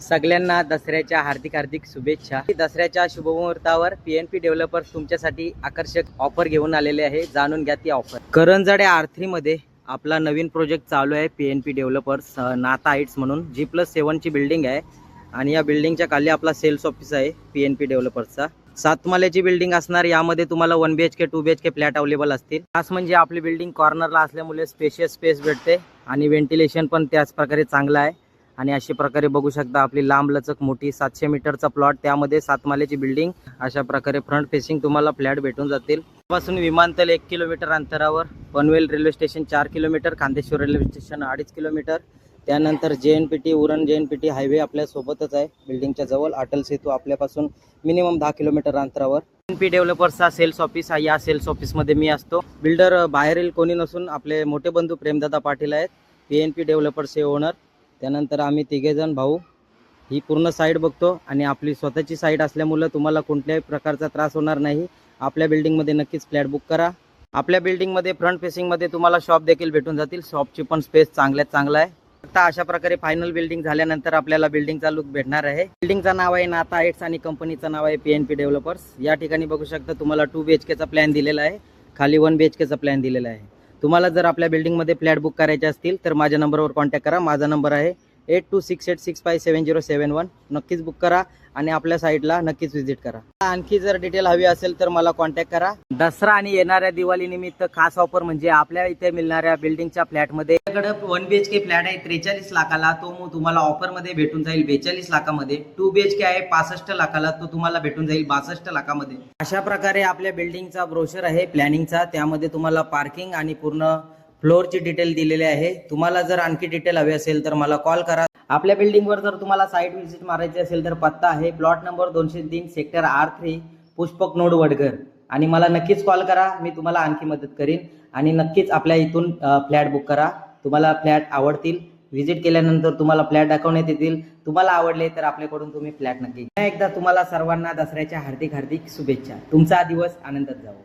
सगळ्यांना दसऱ्याच्या हार्दिक हार्दिक शुभेच्छा। दसऱ्याच्या शुभमुहूर्तावर पीएनपी डेव्हलपर्स तुमच्यासाठी आकर्षक ऑफर घेऊन आलेले आहे, जाणून घ्या ती ऑफर। करंजाडे R3 मध्ये आपला नवीन प्रोजेक्ट चालू आहे पीएनपी डेव्हलपर्स नाता हाइट्स म्हणून G+7 ची बिल्डिंग आहे आणि या बिल्डिंगच्या खाली आपला सेल्स ऑफिस आहे पीएनपी डेव्हलपर्सचा। 7 मजल्याची बिल्डिंग असणार, यामध्ये तुम्हाला 1 BHK 2 BHK फ्लॅट अवेलेबल असतील। खास म्हणजे आपली बिल्डिंग कॉर्नरला असल्यामुळे स्पेशियस स्पेस भेटते आणि व्हेंटिलेशन पण त्याच प्रकारे चांगलं आहे। आणि अशा प्रकारे बघू शकता आपली लांब लचक मोठी 700 मीटरचा प्लॉट, त्यामध्ये 7 मजल्याची बिल्डिंग। अशा प्रकारे फ्रंट फेसिंग तुम्हाला फ्लॅट भेटून जातील। पासून विमानतळ 1 किलोमीटर अंतरावर, Panvel railway station 4 kilometre, Khandeshwar railway station 2.5 kilometre, त्यानंतर JNPT उरण JNPT हायवे आपल्या सोबतच आहे बिल्डिंगच्या जवळ। अटल सेतू आपल्यापासून मिनिमम 10 किलोमीटर अंतरावर। पीएनपी डेव्हलपर्सचा सेल्स ऑफिस आहे, या सेल्स ऑफिसमध्ये मी असतो। बिल्डर बाहेरील कोणी नसून आपले मोठे बंधू प्रेमदादा पाटील आहेत, पीएनपी डेव्हलपर्सचे ओनर। त्यानंतर आम्ही तिघेजण भाऊ ही पूर्ण साईड बघतो आणि आपली स्वतःची साईड असल्यामुळे तुम्हाला कोणत्याही प्रकारचा त्रास होणार नाही। आपल्या बिल्डिंगमध्ये नक्कीच फ्लॅट बुक करा। आपल्या बिल्डिंगमध्ये फ्रंट फेसिंगमध्ये तुम्हाला शॉप देखील भेटून जातील, शॉपची पण स्पेस चांगला आहे। आता अशा प्रकारे फायनल बिल्डिंग झाल्यानंतर आपल्याला बिल्डिंगचा लुक भेटणार आहे। बिल्डिंगचं नाव आहे नाता हाइट्स आणि कंपनीचं नाव आहे पीएनपी डेव्हलपर्स। या ठिकाणी बघू शकता तुम्हाला 2 BHK चा प्लॅन दिलेला आहे, खाली 1 BHK चा प्लॅन दिलेला आहे। तुम्हाला जर आपल्या बिल्डिंगमध्ये फ्लॅट बुक करायचे असतील तर माझ्या नंबरवर कॉन्टॅक्ट करा। माझा नंबर आहे 8268657071। नक्कीच बुक करा आणि आपल्या साईटला नक्कीच व्हिजिट करा। आणखी जर डिटेल हवी असेल तर मला कॉन्टॅक्ट करा। दसरा आणि येणाऱ्या दिवाळी निमित्त खास ऑफर म्हणजे आपल्या इथे मिळणाऱ्या बिल्डिंगच्या फ्लॅटमध्ये 1 BHK फ्लॅट आहे 43 लाखाला, तो तुम्हाला ऑफरमध्ये भेटून जाईल 42 लाखामध्ये। 2 BHK आहे 65 लाखाला, तो तुम्हाला भेटून जाईल 62 लाखामध्ये। अशा प्रकारे आपल्या बिल्डिंगचा ब्रोशर आहे प्लॅनिंगचा, त्यामध्ये तुम्हाला पार्किंग आणि पूर्ण फ्लोअरची डिटेल दिलेली आहे। तुम्हाला जर आणखी डिटेल हवी असेल तर मला कॉल करा। आपल्या बिल्डिंगवर जर तुम्हाला साईट व्हिजिट मारायची असेल तर पत्ता आहे plot number 203 sector R3 Pushpak node Wadghar, आणि मला नक्कीच कॉल करा, मी तुम्हाला आणखी मदत करीन। आणि नक्कीच आपल्या इथून फ्लॅट बुक करा, तुम्हाला फ्लॅट आवडतील। व्हिजिट केल्यानंतर तुम्हाला फ्लॅट दाखवण्यात येतील, तुम्हाला आवडले तर आपल्याकडून तुम्ही फ्लॅट नक्की। एकदा तुम्हाला सर्वांना दसऱ्याच्या हार्दिक हार्दिक शुभेच्छा। तुमचा दिवस आनंदात जावो।